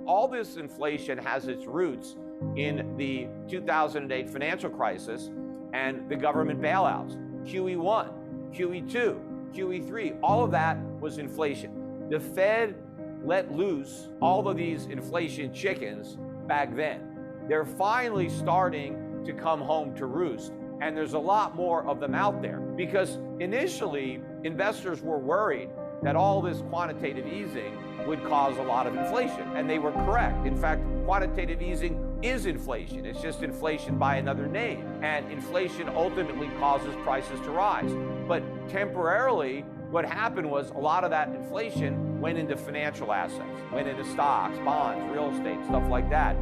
All this inflation has its roots in the 2008 financial crisis and the government bailouts. QE1, QE2, QE3, all of that was inflation. The Fed let loose all of these inflation chickens back then. They're finally starting to come home to roost, and there's a lot more of them out there, because initially investors were worried that all this quantitative easing would cause a lot of inflation, and they were correct. In fact, quantitative easing is inflation. It's just inflation by another name, and inflation ultimately causes prices to rise. But temporarily, what happened was a lot of that inflation went into financial assets, went into stocks, bonds, real estate, stuff like that.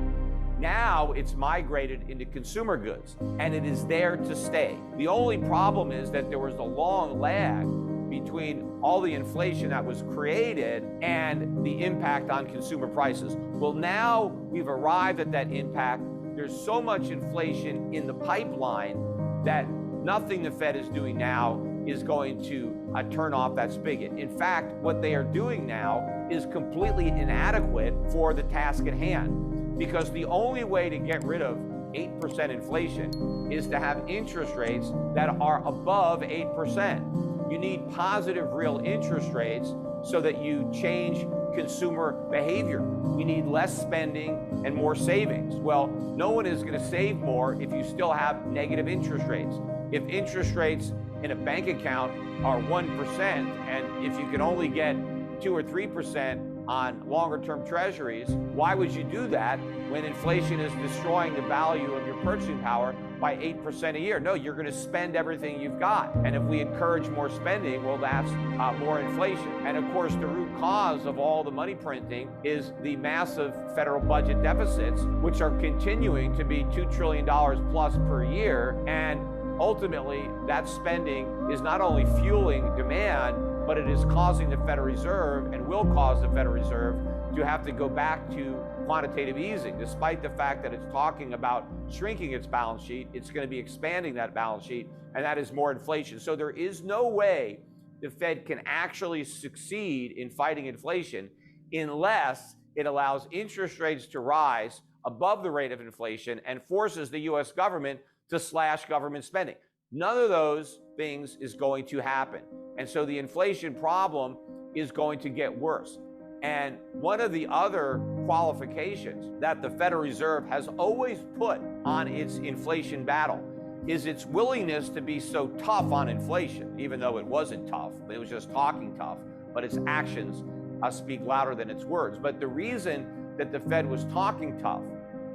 Now it's migrated into consumer goods, and it is there to stay. The only problem is that there was a long lag between all the inflation that was created and the impact on consumer prices. Well, now we've arrived at that impact. There's so much inflation in the pipeline that nothing the Fed is doing now is going to turn off that spigot. In fact, what they are doing now is completely inadequate for the task at hand, because the only way to get rid of 8% inflation is to have interest rates that are above 8%. You need positive real interest rates so that you change consumer behavior. You need less spending and more savings. Well, no one is going to save more if you still have negative interest rates. If interest rates in a bank account are 1%, and if you can only get 2 or 3% on longer-term treasuries, why would you do that when inflation is destroying the value of your purchasing power by 8% a year? No, you're going to spend everything you've got. And if we encourage more spending, well, that's more inflation. And of course, the root cause of all the money printing is the massive federal budget deficits, which are continuing to be $2 trillion plus per year. And ultimately, that spending is not only fueling demand, but it is causing the Federal Reserve, and will cause the Federal Reserve, to have to go back to quantitative easing. Despite the fact that it's talking about shrinking its balance sheet, it's going to be expanding that balance sheet, and that is more inflation. So there is no way the Fed can actually succeed in fighting inflation unless it allows interest rates to rise above the rate of inflation and forces the U.S. government to slash government spending. None of those things is going to happen. And so the inflation problem is going to get worse. And one of the other qualifications that the Federal Reserve has always put on its inflation battle is its willingness to be so tough on inflation, even though it wasn't tough, it was just talking tough, but its actions speak louder than its words. But the reason that the Fed was talking tough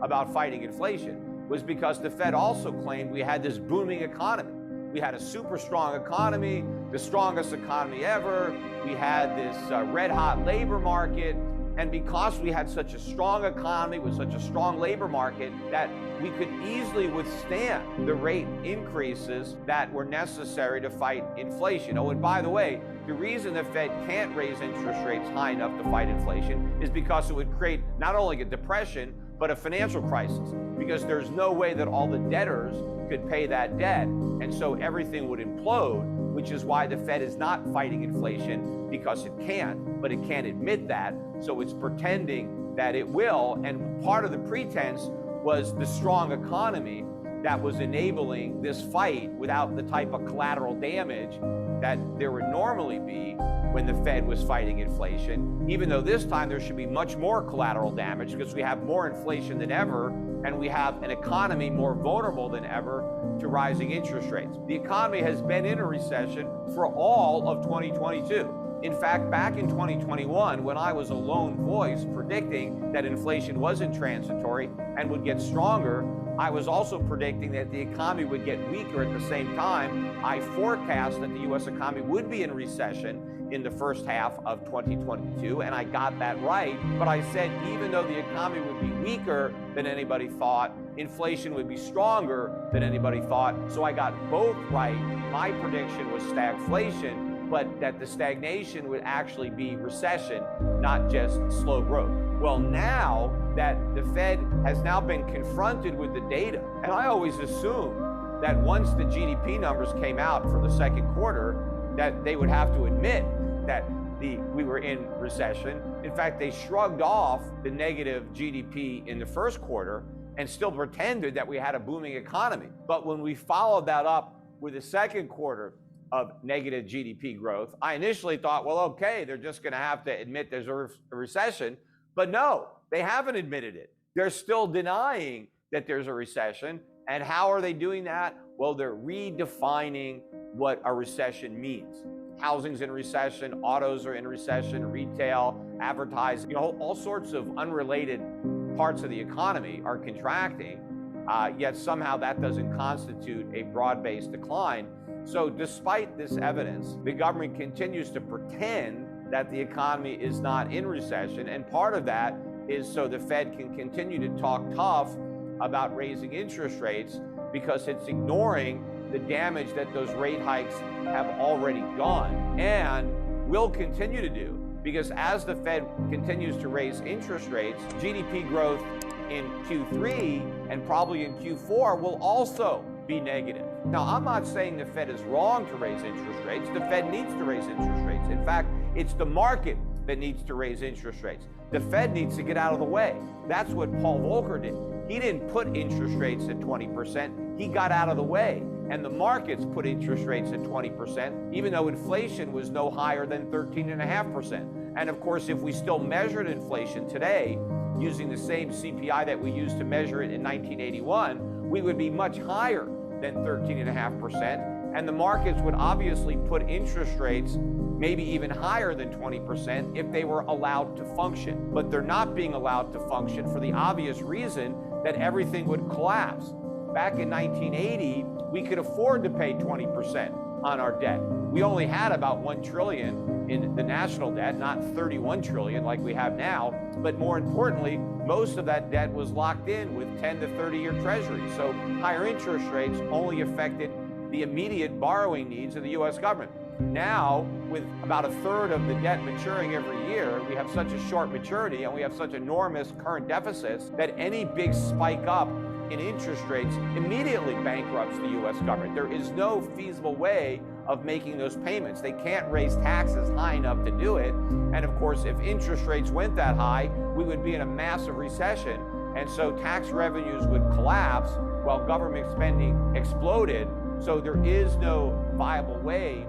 about fighting inflation was because the Fed also claimed we had this booming economy. We had a super strong economy, the strongest economy ever. We had this red-hot labor market. And because we had such a strong economy with such a strong labor market, that we could easily withstand the rate increases that were necessary to fight inflation. Oh, and by the way, the reason the Fed can't raise interest rates high enough to fight inflation is because it would create not only a depression, but a financial crisis, because there's no way that all the debtors could pay that debt, and so everything would implode, which is why the Fed is not fighting inflation, because it can't, but it can't admit that, so it's pretending that it will. And part of the pretense was the strong economy that was enabling this fight without the type of collateral damage that there would normally be when the Fed was fighting inflation, even though this time there should be much more collateral damage because we have more inflation than ever, and we have an economy more vulnerable than ever to rising interest rates. The economy has been in a recession for all of 2022. In fact, back in 2021, when I was a lone voice predicting that inflation wasn't transitory and would get stronger, I was also predicting that the economy would get weaker at the same time. I forecast that the U.S. economy would be in recession in the first half of 2022, and I got that right. But I said even though the economy would be weaker than anybody thought, inflation would be stronger than anybody thought. So I got both right. My prediction was stagflation, but that the stagnation would actually be recession, not just slow growth. Well, now that the Fed has now been confronted with the data, and I always assumed that once the GDP numbers came out for the second quarter, that they would have to admit that we were in recession. In fact, they shrugged off the negative GDP in the first quarter and still pretended that we had a booming economy. But when we followed that up with a second quarter of negative GDP growth, I initially thought, well, okay, they're just going to have to admit there's a recession. But no, they haven't admitted it. They're still denying that there's a recession. And how are they doing that? Well, they're redefining what a recession means. Housing's in recession, autos are in recession, retail, advertising, all sorts of unrelated parts of the economy are contracting, yet somehow that doesn't constitute a broad-based decline. So despite this evidence, the government continues to pretend that the economy is not in recession, and part of that is so the Fed can continue to talk tough about raising interest rates because it's ignoring the damage that those rate hikes have already done and will continue to do. Because as the Fed continues to raise interest rates, GDP growth in Q3 and probably in Q4 will also be negative. Now, I'm not saying the Fed is wrong to raise interest rates. The Fed needs to raise interest rates. In fact, it's the market that needs to raise interest rates. The Fed needs to get out of the way. That's what Paul Volcker did. He didn't put interest rates at 20%. He got out of the way. And the markets put interest rates at 20%, even though inflation was no higher than 13.5%. And of course, if we still measured inflation today, using the same CPI that we used to measure it in 1981, we would be much higher than 13.5%. And the markets would obviously put interest rates maybe even higher than 20% if they were allowed to function. But they're not being allowed to function for the obvious reason that everything would collapse. Back in 1980, we could afford to pay 20% on our debt. We only had about $1 trillion in the national debt, not 31 trillion like we have now. But more importantly, most of that debt was locked in with 10 to 30-year treasuries. So higher interest rates only affected the immediate borrowing needs of the U.S. government. Now, with about a third of the debt maturing every year, we have such a short maturity and we have such enormous current deficits that any big spike up in interest rates immediately bankrupts the U.S. government. There is no feasible way of making those payments. They can't raise taxes high enough to do it. And of course, if interest rates went that high, we would be in a massive recession. And so tax revenues would collapse while government spending exploded. So there is no viable way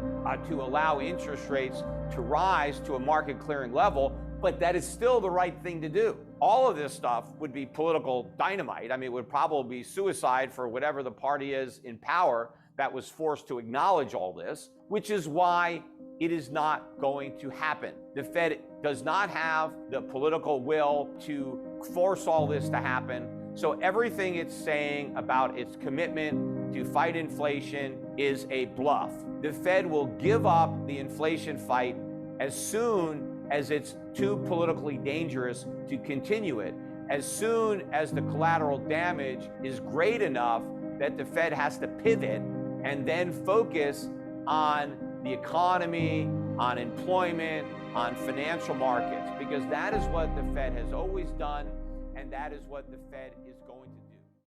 to allow interest rates to rise to a market clearing level, but that is still the right thing to do. All of this stuff would be political dynamite. I mean, it would probably be suicide for whatever the party is in power that was forced to acknowledge all this, which is why it is not going to happen. The Fed does not have the political will to force all this to happen. So everything it's saying about its commitment to fight inflation is a bluff. The Fed will give up the inflation fight as soon as it's too politically dangerous to continue it, as soon as the collateral damage is great enough that the Fed has to pivot and then focus on the economy, on employment, on financial markets, because that is what the Fed has always done, and that is what the Fed is going to do.